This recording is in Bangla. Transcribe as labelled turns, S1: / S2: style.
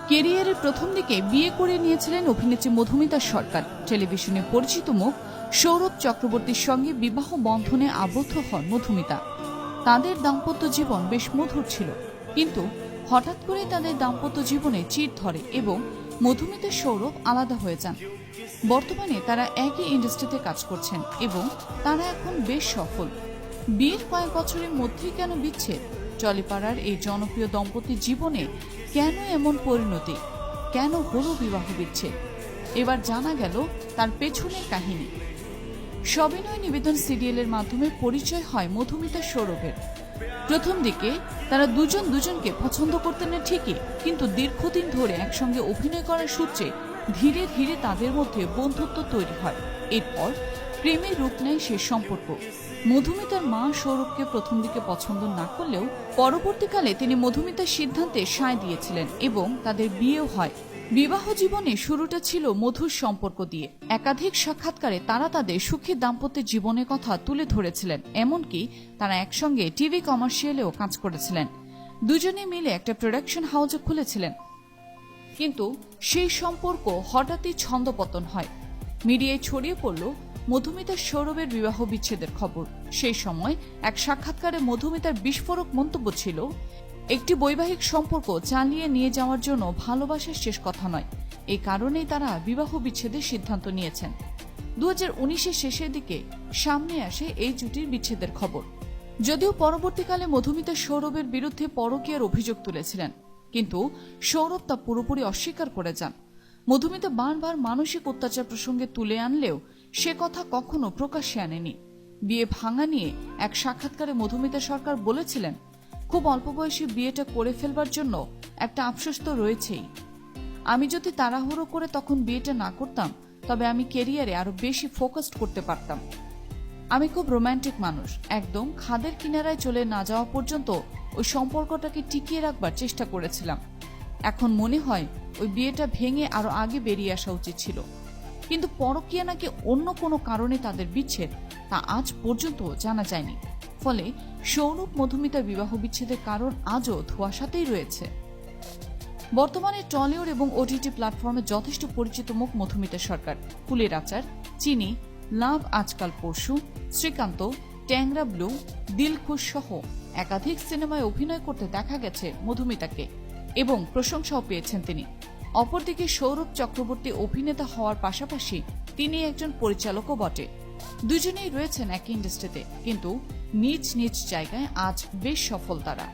S1: কেরিয়ারের প্রথম দিকে বিয়ে করে নিয়েছিলেন অভিনেত্রী মধুমিতা সরকার। টেলিভিশনে পরিচিত মুখ সৌরভ চক্রবর্তীর সঙ্গে বিবাহ বন্ধনে আবদ্ধ হন মধুমিতা। তাদের দাম্পত্য জীবন বেশ মধুর ছিল, কিন্তু হঠাৎ করে তাদের দাম্পত্য জীবনে চির ধরে এবং মধুমিতা সৌরভ আলাদা হয়ে যান। বর্তমানে তারা একই ইন্ডাস্ট্রিতে কাজ করছেন এবং তারা এখন বেশ সফল। বিয়ের কয়েক বছরের মধ্যেই কেন বিচ্ছেদ? টলিপাড়ার এই জনপ্রিয় দম্পতির জীবনে কেন এমন পরিণতি? কেন হলো বিবাহ বিচ্ছেদ? এবার জানা গেল তার পেছনের কাহিনী। সবিনয় নিবেদন সিরিয়ালের মাধ্যমে পরিচয় হয় মধুমিতা সৌরভের। প্রথম দিকে তারা দুজন দুজনকে পছন্দ করতেন না ঠিকই, কিন্তু দীর্ঘদিন ধরে একসঙ্গে অভিনয় করার সূত্রে ধীরে ধীরে তাদের মধ্যে বন্ধুত্ব তৈরি হয়। এরপর প্রেমের রূপ নেয় সে সম্পর্ক। মধুমিতার মা সৌরভকে প্রথম দিকে পছন্দ না করলেও পরবর্তীকালে তিনি মধুমিতার সিদ্ধান্তে সায় দিয়েছিলেন এবং তাদের বিয়েও হয়। বিবাহ জীবনে শুরুটা ছিল মধুর সম্পর্ক দিয়ে। একাধিক সাক্ষাৎকারে তারা তাদের সুখী দাম্পত্যের জীবনের কথা তুলে ধরেছিলেন, এমনকি তারা একসঙ্গে টিভি কমার্শিয়ালেও কাজ করেছিলেন। দুজনে মিলে একটা প্রোডাকশন হাউসও খুলেছিলেন। কিন্তু সেই সম্পর্ক হঠাৎই ছন্দপতন হয়। মিডিয়ায় ছড়িয়ে পড়ল মধুমিতা সৌরভের বিবাহ বিচ্ছেদের খবর। সেই সময় এক সাক্ষাৎকারে মধুমিতার বিস্ফোরক মন্তব্য ছিল, একটি বৈবাহিক সম্পর্ক চালিয়ে নিয়ে যাওয়ার জন্য ভালোবাসার শেষ কথা নয়। এই কারণেই তারা বিবাহ বিচ্ছেদের সিদ্ধান্ত নিয়েছেন। 2019-এর শেষের দিকে সামনে আসে এই জুটির বিচ্ছেদের খবর। যদিও পরবর্তীকালে মধুমিতা সৌরভের বিরুদ্ধে পরকীয়ার অভিযোগ তুলেছিলেন, কিন্তু সৌরভ তা পুরোপুরি অস্বীকার করে যান। মধুমিতা বারবার মানসিক অত্যাচার প্রসঙ্গে তুলে আনলেও সে কথা কখনো প্রকাশ্যে আনেনি। বিয়ে ভাঙা নিয়ে এক সাক্ষাৎকারে মধুমিতা সরকার বলেছিলেন, খুব অল্প বয়সে বিয়েটা করে ফেলবার জন্য একটা আফসোস তো রয়েছেই। আমি যদি তাড়াহুড়ো করে তখন বিয়েটা না করতাম, তবে আমি ক্যারিয়ারে আরো বেশি ফোকাসড করতে পারতাম। আমি খুব রোম্যান্টিক মানুষ, একদম খাদের কিনারায় চলে না যাওয়া পর্যন্ত ওই সম্পর্কটাকে টিকিয়ে রাখবার চেষ্টা করেছিলাম। এখন মনে হয় ওই বিয়েটা ভেঙে আরো আগে বেরিয়ে আসা উচিত ছিল। কিন্তু পরকীয়া নাকি অন্য কোনো কারণে তাদের বিচ্ছেদ, তা আজ পর্যন্ত জানা যায়নি। ফলে সৌরভ মধুমিতার বিবাহ বিচ্ছেদের কারণ আজও ধোঁয়াশাতেই রয়েছে। বর্তমানে টলিউড এবং ওটিটি প্ল্যাটফর্মে যথেষ্ট পরিচিত মুখ মধুমিতা সরকার। ফুলের আচার, চিনি, লাভ আজকাল পরশু, শ্রীকান্ত, ট্যাংরা ব্লু, দিলখুশ সহ একাধিক সিনেমায় অভিনয় করতে দেখা গেছে মধুমিতাকে এবং প্রশংসাও পেয়েছেন তিনি। অপরদিকে সৌরভ চক্রবর্তী অভিনেতা হওয়ার পাশাপাশি তিনি একজন পরিচালকও বটে। দুজনেই রয়েছেন একই ইন্ডাস্ট্রিতে, কিন্তু নিজ নিজ জায়গায় আজ বেশ সফল তারা।